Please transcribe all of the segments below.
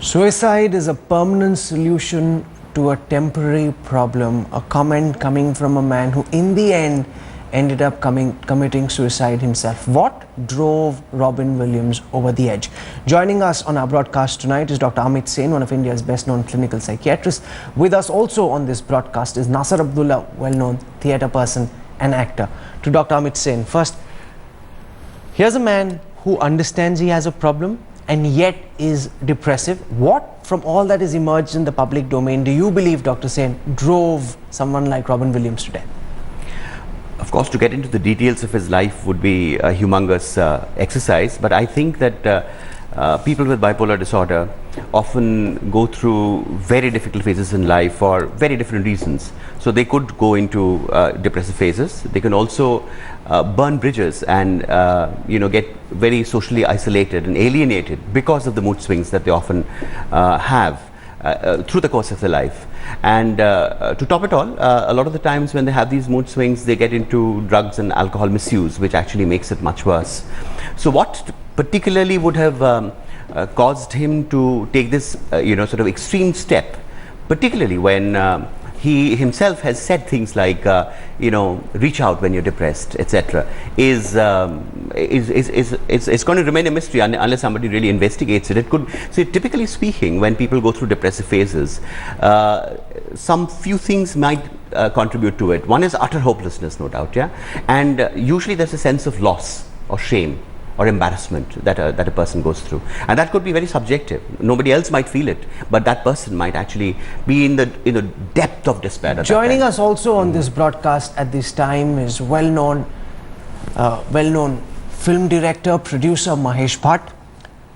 Suicide is a permanent solution to a temporary problem. A comment coming from a man who in the end ended up committing suicide himself. What drove Robin Williams over the edge? Joining us on our broadcast tonight is Dr. Amit Sen, one of India's best-known clinical psychiatrists. With us also on this broadcast is Nasser Abdullah, well-known theatre person and actor. To Dr. Amit Sen, first, here's a man who understands he has a problem and yet is depressive. What from all that is emerged in the public domain do you believe, Dr. Sen, drove someone like Robin Williams to death? Of course, to get into the details of his life would be a humongous exercise, but I think that people with bipolar disorder often go through very difficult phases in life for very different reasons. So they could go into depressive phases. They can also burn bridges and get very socially isolated and alienated because of the mood swings that they often have through the course of their life. And to top it all, a lot of the times when they have these mood swings, they get into drugs and alcohol misuse, which actually makes it much worse. So what particularly would have caused him to take this sort of extreme step, particularly when he himself has said things like reach out when you're depressed, etc., is going to remain a mystery unless somebody really investigates it. It could, so typically speaking, when people go through depressive phases, some few things might contribute to it. One is utter hopelessness, no doubt, yeah, and usually there's a sense of loss or shame or embarrassment that a person goes through, and that could be very subjective. Nobody else might feel it, but that person might actually be in the depth of despair. Joining us also on this broadcast at this time is well-known film director, producer Mahesh Bhatt.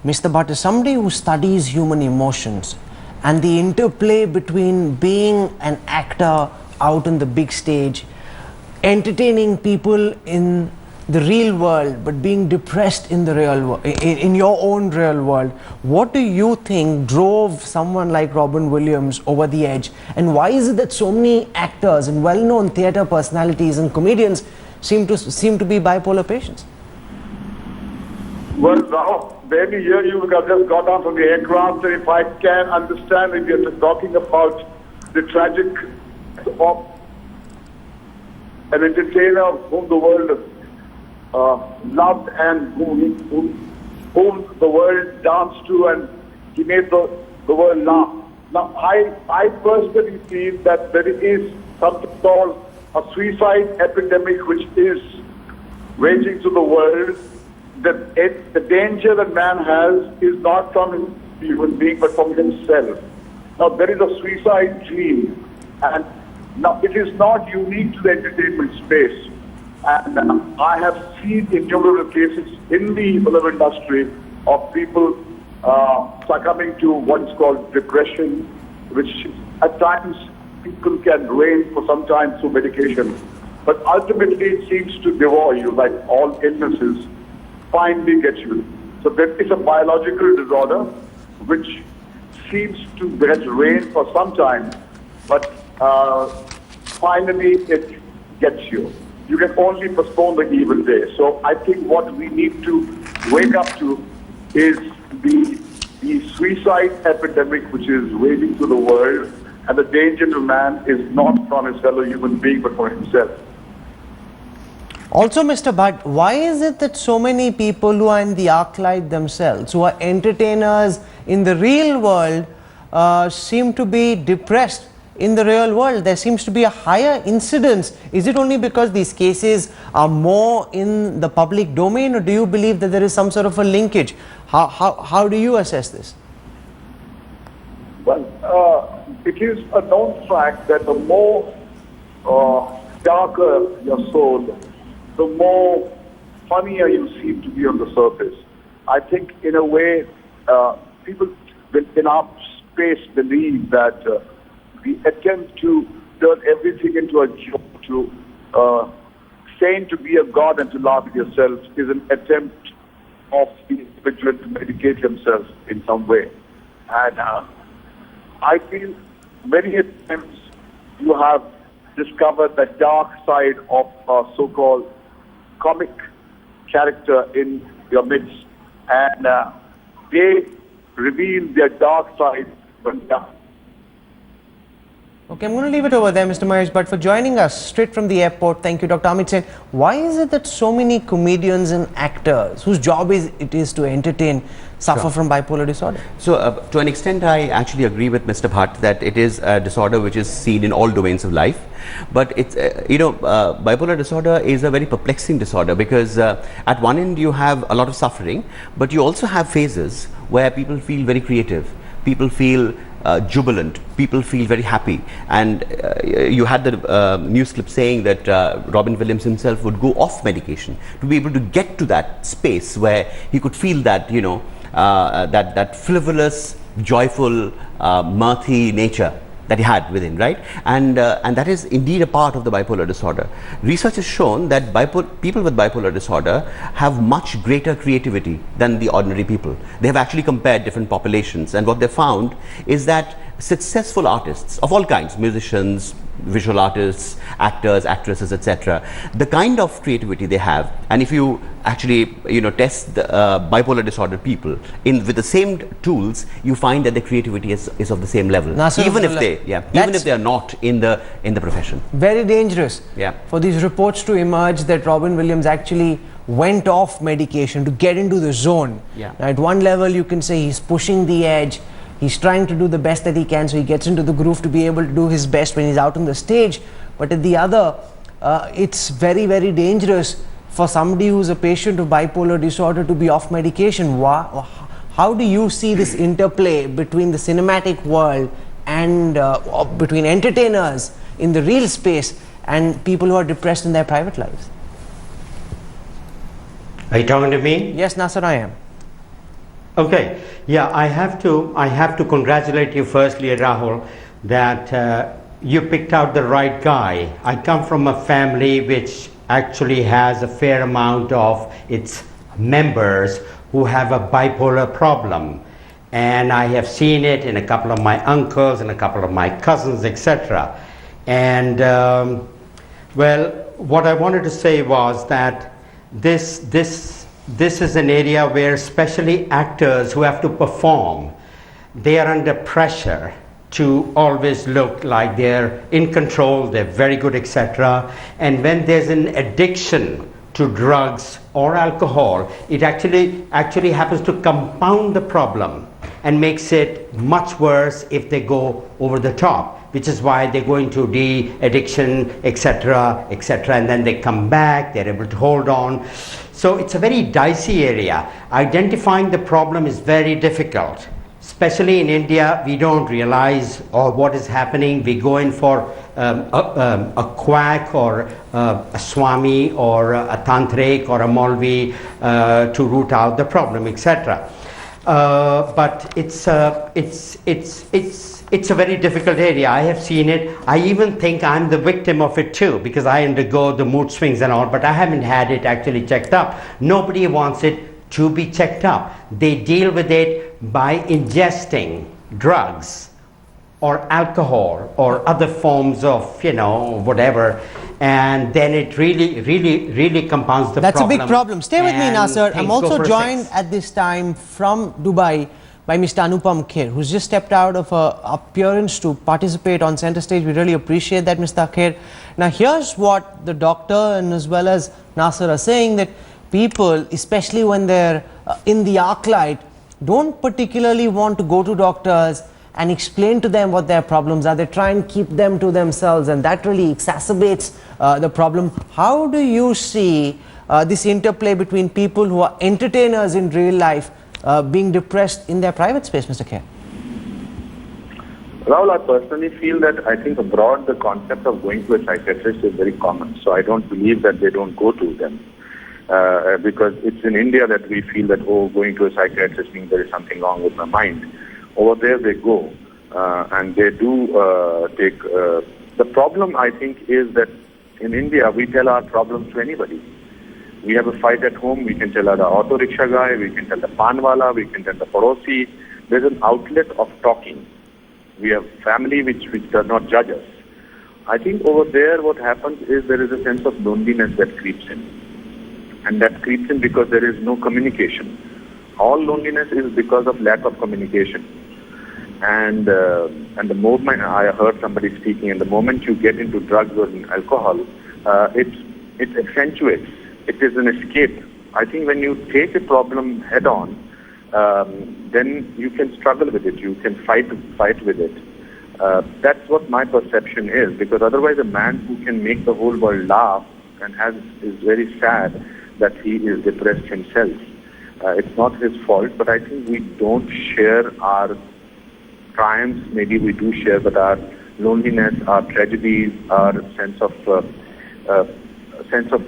Mr. Bhatt is somebody who studies human emotions and the interplay between being an actor out on the big stage, entertaining people in the real world, but being depressed in the real world, in your own real world. What do you think drove someone like Robin Williams over the edge, and why is it that so many actors and well-known theatre personalities and comedians seem to be bipolar patients? Well, now, barely hear you because I just got on from the aircraft, and if I can understand, if you're talking about the tragic of an entertainer whom the world loved and whom the world danced to, and he made the world laugh. Now, I personally feel that there is something called a suicide epidemic which is raging through the world. The danger that man has is not from his human being but from himself. Now, there is a suicide dream, and now it is not unique to the entertainment space. And I have seen innumerable cases in the film industry of people succumbing to what's called depression, which at times people can reign for some time through medication. But ultimately it seems to devour you, like all illnesses, finally get you. So there is a biological disorder which seems to get reign for some time, but finally it gets you. You can only postpone the evil day. So I think what we need to wake up to is the suicide epidemic which is raging through the world, and the danger to man is not from his fellow human being but for himself. Also, Mr. Bhatt, why is it that so many people who are in the arc-light themselves, who are entertainers in the real world, seem to be depressed in the real world? There seems to be a higher incidence. Is it only because these cases are more in the public domain, or do you believe that there is some sort of a linkage? How do you assess this? Well, it is a known fact that the more darker your soul, the more funnier you seem to be on the surface. I think in a way, people in our space believe that the attempt to turn everything into a joke, to feign to be a god and to laugh at yourself, is an attempt of the individual to medicate himself in some way. And I feel many times you have discovered the dark side of a so-called comic character in your midst, and they reveal their dark side when they are. Okay, I'm going to leave it over there, Mr. Mahesh Bhatt, for joining us straight from the airport. Thank you, Dr. Amit Sen. Why is it that so many comedians and actors whose job it is to entertain suffer from bipolar disorder? So, to an extent, I actually agree with Mr. Bhatt that it is a disorder which is seen in all domains of life. But it's, bipolar disorder is a very perplexing disorder because at one end you have a lot of suffering, but you also have phases where people feel very creative, people feel jubilant, people feel very happy, and you had the news clip saying that Robin Williams himself would go off medication to be able to get to that space where he could feel that, that frivolous, joyful, mirthy nature that he had within, right? And that is indeed a part of the bipolar disorder. Research has shown that people with bipolar disorder have much greater creativity than the ordinary people. They have actually compared different populations, and what they found is that successful artists of all kinds, musicians, visual artists, actors, actresses, etc., the kind of creativity they have, and if you actually test the bipolar disorder people with the same tools, you find that the creativity is of the same level, even if they are not in the profession. Very dangerous for these reports to emerge that Robin Williams actually went off medication to get into the zone. Now, at one level you can say he's pushing the edge, he's trying to do the best that he can, so he gets into the groove to be able to do his best when he's out on the stage. But at the other, it's very, very dangerous for somebody who's a patient of bipolar disorder to be off medication. How do you see this interplay between the cinematic world and between entertainers in the real space and people who are depressed in their private lives? Are you talking to me? Yes, Nasser, I am. Okay, yeah, I have to congratulate you firstly, Rahul, that you picked out the right guy. I come from a family which actually has a fair amount of its members who have a bipolar problem, and I have seen it in a couple of my uncles and a couple of my cousins, etc. And well, what I wanted to say was that this is an area where especially actors who have to perform, they are under pressure to always look like they're in control, they're very good, etc. And when there's an addiction to drugs or alcohol, it actually happens to compound the problem and makes it much worse if they go over the top, which is why they go into addiction, etc., etc., and then they come back, they're able to hold on. So it's a very dicey area. Identifying the problem is very difficult. Especially in India, we don't realize what is happening. We go in for a quack or a swami or a tantric or a Maulvi to root out the problem, etc. But it's a very difficult area. I have seen it. I even think I'm the victim of it too, because I undergo the mood swings and all, but I haven't had it actually checked up. Nobody wants it to be checked up. They deal with it by ingesting drugs or alcohol or other forms of, whatever, and then it really compounds the problem. That's a big problem. Stay with me, Nasser. I'm also joined at this time from Dubai by Mr. Anupam Kher, who's just stepped out of an appearance to participate on center stage. We really appreciate that, Mr. Kher. Now, here's what the doctor and as well as Nasser are saying, that people, especially when they're in the arc light, don't particularly want to go to doctors and explain to them what their problems are. They try and keep them to themselves, and that really exacerbates the problem. How do you see this interplay between people who are entertainers in real life being depressed in their private space, Mr. Kher? Rahul, I personally feel that I think abroad the concept of going to a psychiatrist is very common. So I don't believe that they don't go to them. Because it's in India that we feel that, going to a psychiatrist means there is something wrong with my mind. Over there they go and they do take... the problem, I think, is that in India we tell our problems to anybody. We have a fight at home, we can tell the auto rickshaw guy, we can tell the panwala, we can tell the parosi. There's an outlet of talking. We have family which does not judge us. I think over there what happens is there is a sense of loneliness that creeps in. And that creeps in because there is no communication. all loneliness is because of lack of communication. And the moment I heard somebody speaking, and the moment you get into drugs or alcohol, it accentuates. It is an escape. I think when you take a problem head on, then you can struggle with it. You can fight with it. That's what my perception is. Because otherwise, a man who can make the whole world laugh and is very sad that he is depressed himself. It's not his fault, but I think we don't share our triumphs. Maybe we do share, but our loneliness, our tragedies, our sense of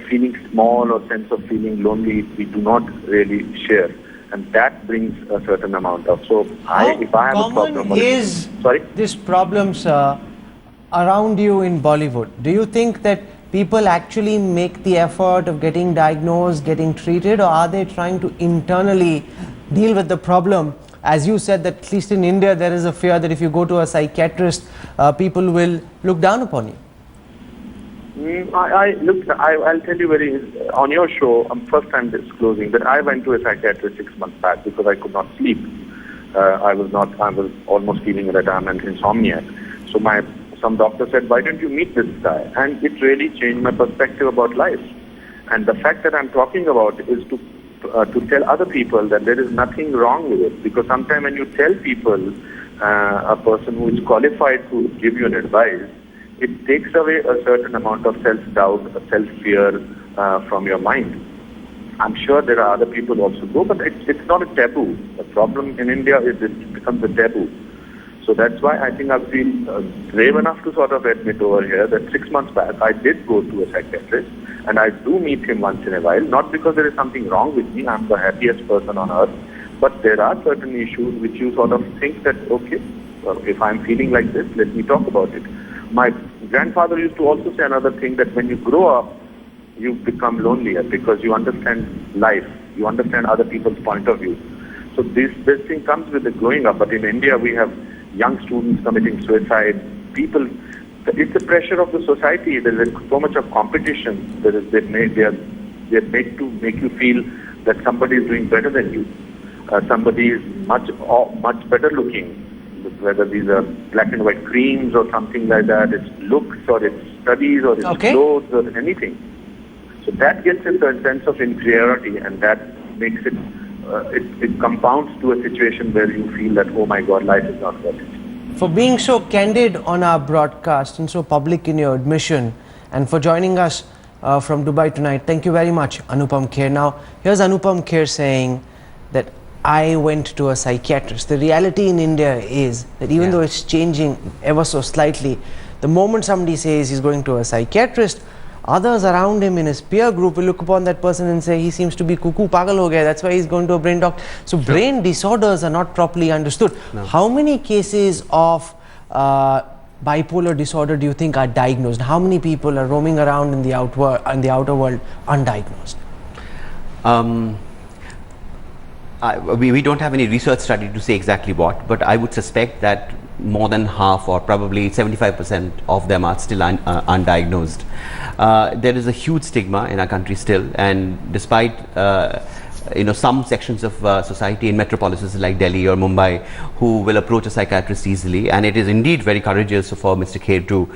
feeling small or sense of feeling lonely, we do not really share, and that brings a certain amount of. So, if I have a problem, is this problems around you in Bollywood? Do you think that people actually make the effort of getting diagnosed, getting treated, or are they trying to internally deal with the problem? As you said, that at least in India there is a fear that if you go to a psychiatrist, people will look down upon you. I'll tell you on your show, I'm first time disclosing that I went to a psychiatrist 6 months back because I could not sleep. I was almost feeling that I'm an insomniac. So some doctor said, why don't you meet this guy? And it really changed my perspective about life. And the fact that I'm talking about is to tell other people that there is nothing wrong with it. Because sometimes when you tell people, a person who is qualified to give you an advice, it takes away a certain amount of self-doubt, self-fear from your mind. I'm sure there are other people also go, but it's not a taboo. The problem in India is it becomes a taboo. So that's why I think I feel brave enough to sort of admit over here that 6 months back I did go to a psychiatrist, and I do meet him once in a while, not because there is something wrong with me, I'm the happiest person on earth, but there are certain issues which you sort of think that, okay, if I'm feeling like this, let me talk about it. My grandfather used to also say another thing, that when you grow up, you become lonelier because you understand life, you understand other people's point of view. So this thing comes with the growing up, but in India we have young students committing suicide, people, it's the pressure of the society, there is so much of competition, they're made to make you feel that somebody is doing better than you, somebody is much better looking, whether these are black and white creams or something like that, it's looks or it's studies or it's clothes or anything. So that gets a sense of inferiority, and that makes it, it compounds to a situation where you feel that, oh my God, life is not worth it. For being so candid on our broadcast and so public in your admission, and for joining us from Dubai tonight, thank you very much, Anupam Kher. Now, here's Anupam Kher saying that I went to a psychiatrist. The reality in India is that even though it's changing ever so slightly, the moment somebody says he's going to a psychiatrist, others around him in his peer group will look upon that person and say he seems to be cuckoo, pagal ho gaya, that's why he's going to a brain doctor. So brain disorders are not properly understood. No. How many cases of bipolar disorder do you think are diagnosed? How many people are roaming around in the outer world undiagnosed? We don't have any research study to say exactly what, but I would suspect that more than half, or probably 75% of them are still undiagnosed. There is a huge stigma in our country still, and despite some sections of society in metropolises like Delhi or Mumbai who will approach a psychiatrist easily, and it is indeed very courageous for Mr. Kher to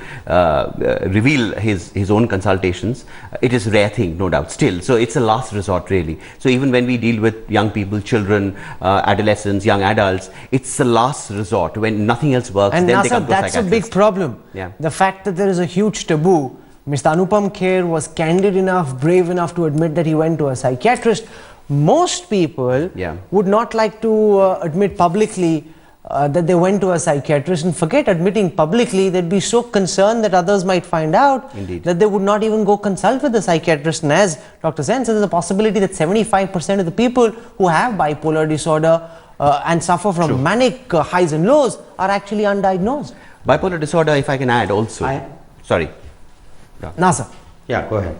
reveal his own consultations. It is a rare thing, no doubt, still. So it's a last resort, really. So even when we deal with young people, children, adolescents, young adults, it's a last resort. When nothing else works, and then Nasa, they come to a that's a big problem. Yeah. The fact that there is a huge taboo. Mr. Anupam Kher was candid enough, brave enough to admit that he went to a psychiatrist. Most people would not like to admit publicly that they went to a psychiatrist, and forget admitting publicly, they'd be so concerned that others might find out that they would not even go consult with the psychiatrist. And as Dr. Sen says, there's a possibility that 75% of the people who have bipolar disorder and suffer from manic highs and lows are actually undiagnosed. Bipolar disorder, if I can add also. Sorry. Nasa. Yeah, go ahead.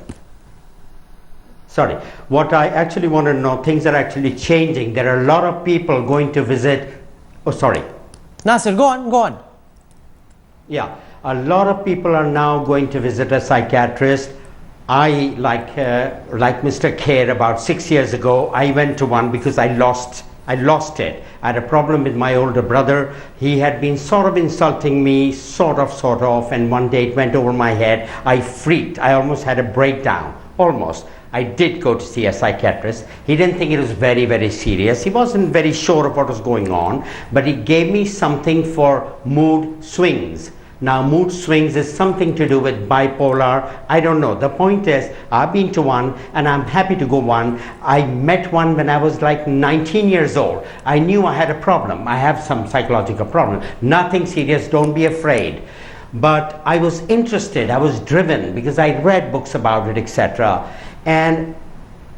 Sorry, what I actually want to know, things are actually changing. There are a lot of people going to visit, Nasir, go on. Yeah, a lot of people are now going to visit a psychiatrist I, like Mr. Kher, about 6 years ago, I went to one because I lost it. I had a problem with my older brother. He had been sort of insulting me, sort of, and one day it went over my head. I freaked. I almost had a breakdown. Almost. I did go to see a psychiatrist. He didn't think it was very, very serious. He wasn't very sure of what was going on, but he gave me something for mood swings. Now, mood swings is something to do with bipolar. I don't know. The point is, I've been to one and I'm happy to go one. I met one when I was like 19 years old. I knew I had a problem. I have some psychological problem. Nothing serious, don't be afraid. But I was interested, I was driven because I read books about it, etc. And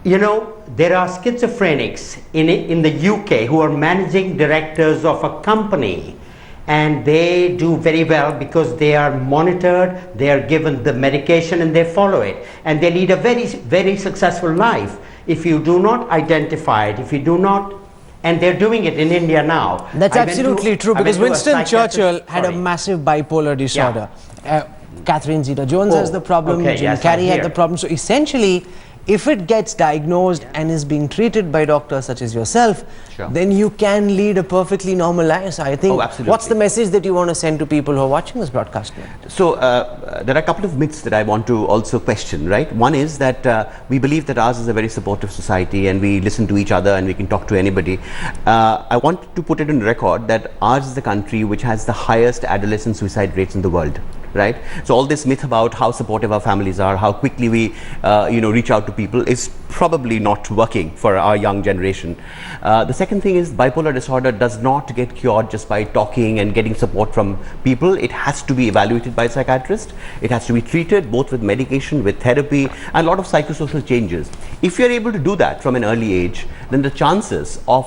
you know, there are schizophrenics in the UK who are managing directors of a company. And they do very well because they are monitored, they are given the medication and they follow it. And they lead a very, very successful life. If you do not identify it, if you do not, and they're doing it in India now. That's absolutely true, because Winston Churchill had a massive bipolar disorder. Yeah. Catherine Zeta-Jones has the problem, Jim Carrey had the problem. So essentially, if it gets diagnosed and is being treated by doctors such as yourself, then you can lead a perfectly normal life. So I think, what's the message that you want to send to people who are watching this broadcast? So there are a couple of myths that I want to also question, right? One is that we believe that ours is a very supportive society and we listen to each other and we can talk to anybody. I want to put it on record that ours is the country which has the highest adolescent suicide rates in the world. Right, so all this myth about how supportive our families are, how quickly we, reach out to people is probably not working for our young generation. The second thing is bipolar disorder does not get cured just by talking and getting support from people. It has to be evaluated by a psychiatrist. It has to be treated both with medication, with therapy, and a lot of psychosocial changes. If you're able to do that from an early age, then the chances of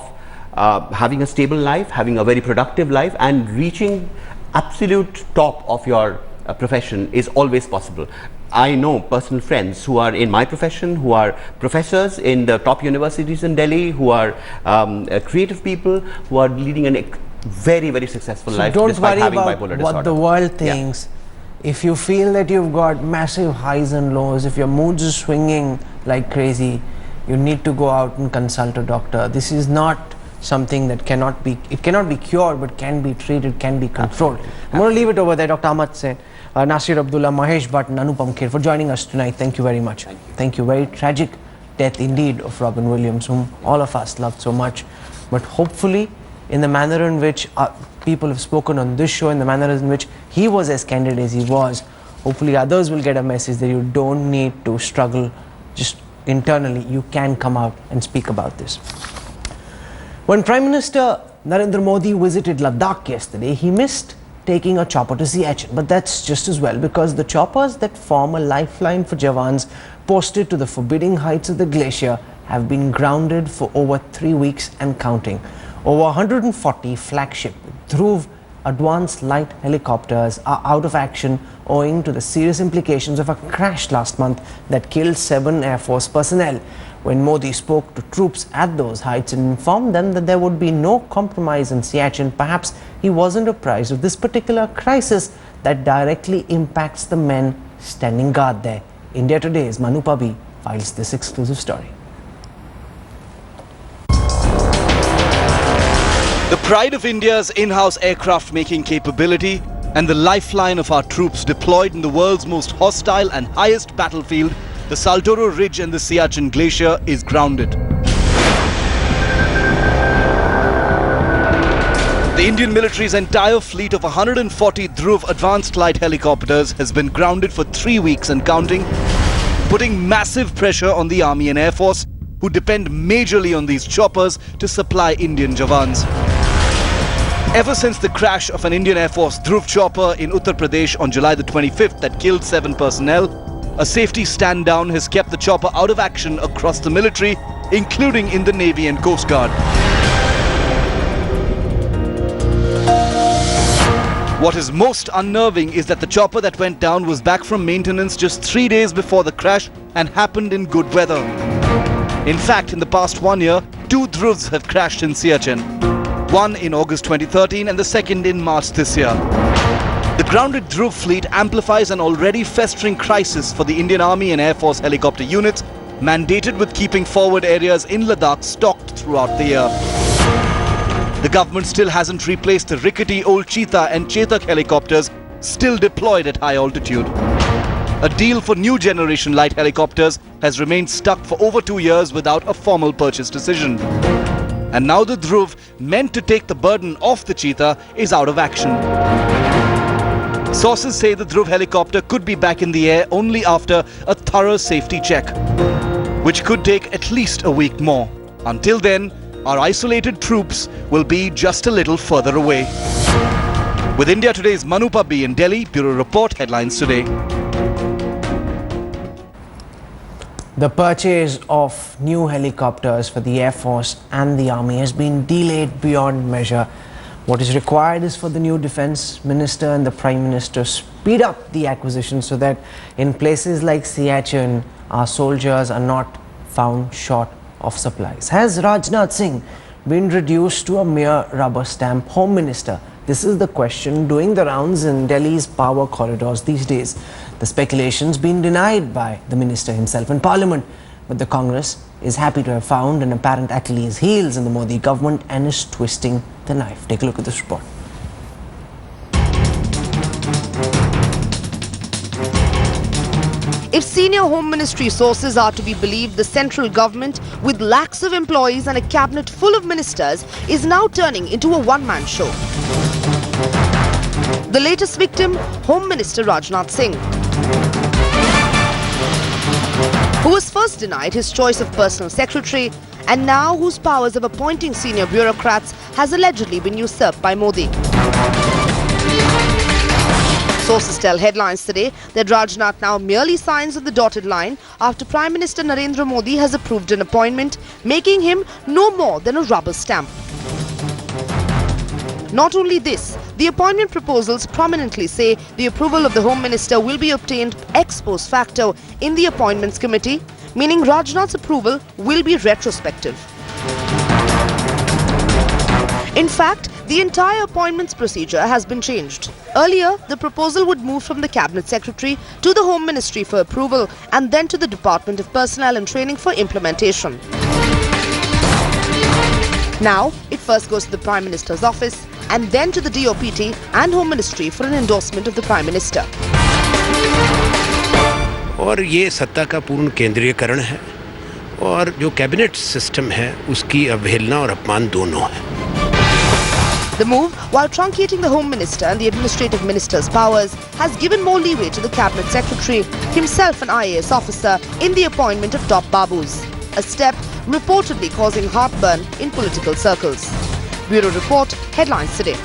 having a stable life, having a very productive life, and reaching absolute top of your profession is always possible. I know personal friends who are in my profession, who are professors in the top universities in Delhi, who are creative people, who are leading a very, very successful life despite having bipolar disorder. Don't worry about what the world thinks. If you feel that you've got massive highs and lows, if your mood is swinging like crazy, you need to go out and consult a doctor. This is not something that cannot be cured, but can be treated, can be controlled. I'm going to leave it over there. Dr. Ahmad Sen, Nasir Abdullah, Mahesh Bhatt, and Anupam Kher for joining us tonight. Thank you very much. Thank you. Very tragic death indeed of Robin Williams, whom all of us loved so much. But hopefully, in the manner in which people have spoken on this show, in the manner in which he was as candid as he was, hopefully others will get a message that you don't need to struggle just internally. You can come out and speak about this. When Prime Minister Narendra Modi visited Ladakh yesterday, he missed taking a chopper to Siachen. But that's just as well, because the choppers that form a lifeline for Jawans posted to the forbidding heights of the glacier have been grounded for over 3 weeks and counting. Over 140 flagship Dhruv advanced light helicopters are out of action owing to the serious implications of a crash last month that killed 7 Air Force personnel. When Modi spoke to troops at those heights and informed them that there would be no compromise in Siachen, perhaps he wasn't apprised of this particular crisis that directly impacts the men standing guard there. India Today's Manu Pabi files this exclusive story. The pride of India's in-house aircraft making capability and the lifeline of our troops deployed in the world's most hostile and highest battlefield, the Saldoro Ridge and the Siachen Glacier, is grounded. The Indian military's entire fleet of 140 Dhruv advanced light helicopters has been grounded for 3 weeks and counting, putting massive pressure on the Army and Air Force, who depend majorly on these choppers to supply Indian Jawans. Ever since the crash of an Indian Air Force Dhruv chopper in Uttar Pradesh on July the 25th that killed 7 personnel, a safety stand down has kept the chopper out of action across the military, including in the Navy and Coast Guard. What is most unnerving is that the chopper that went down was back from maintenance just 3 days before the crash and happened in good weather. In fact, in the past 1 year, 2 Dhruvs have crashed in Siachen. One in August 2013 and the second in March this year. The grounded Dhruv fleet amplifies an already festering crisis for the Indian Army and Air Force helicopter units, mandated with keeping forward areas in Ladakh stocked throughout the year. The government still hasn't replaced the rickety old Cheetah and Chetak helicopters still deployed at high altitude. A deal for new generation light helicopters has remained stuck for over 2 years without a formal purchase decision. And now the Dhruv, meant to take the burden off the Cheetah, is out of action. Sources say the Dhruv helicopter could be back in the air only after a thorough safety check, which could take at least a week more. Until then, our isolated troops will be just a little further away. With India Today's Manupa B in Delhi, Bureau Report, Headlines Today. The purchase of new helicopters for the Air Force and the Army has been delayed beyond measure. What is required is for the new Defence Minister and the Prime Minister speed up the acquisition so that in places like Siachen, our soldiers are not found short of supplies. Has Rajnath Singh been reduced to a mere rubber stamp Home Minister? This is the question doing the rounds in Delhi's power corridors these days. The speculation's been denied by the minister himself in Parliament, but the Congress is happy to have found an apparent Achilles' heels in the Modi government and is twisting the knife. Take a look at this report. If senior Home Ministry sources are to be believed, the central government, with lakhs of employees and a cabinet full of ministers, is now turning into a one-man show. The latest victim, Home Minister Rajnath Singh, who was first denied his choice of personal secretary and now whose powers of appointing senior bureaucrats has allegedly been usurped by Modi. Sources tell Headlines Today that Rajnath now merely signs on the dotted line after Prime Minister Narendra Modi has approved an appointment, making him no more than a rubber stamp. Not only this, the appointment proposals prominently say the approval of the Home Minister will be obtained ex post facto in the Appointments Committee, meaning Rajnath's approval will be retrospective. In fact, the entire appointments procedure has been changed. Earlier, the proposal would move from the Cabinet Secretary to the Home Ministry for approval and then to the Department of Personnel and Training for implementation. Now, it first goes to the Prime Minister's office and then to the DOPT and Home Ministry for an endorsement of the Prime Minister. और ये सत्ता का पूर्ण केंद्रीयकरण है और जो cabinet system है उसकी अवहेलना और अपमान दोनों है. The move, while truncating the Home Minister and the Administrative Minister's powers, has given more leeway to the Cabinet Secretary, himself an IAS officer, in the appointment of top babus. A step reportedly causing heartburn in political circles. Bureau Report, Headlines Today.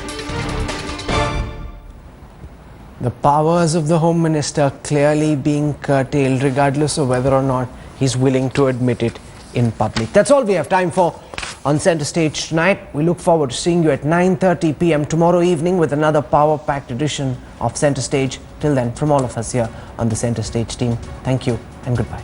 The powers of the Home Minister clearly being curtailed regardless of whether or not he's willing to admit it in public. That's all we have time for on Centre Stage tonight. We look forward to seeing you at 9:30 p.m. tomorrow evening with another power-packed edition of Centre Stage. Till then, from all of us here on the Centre Stage team, thank you and goodbye.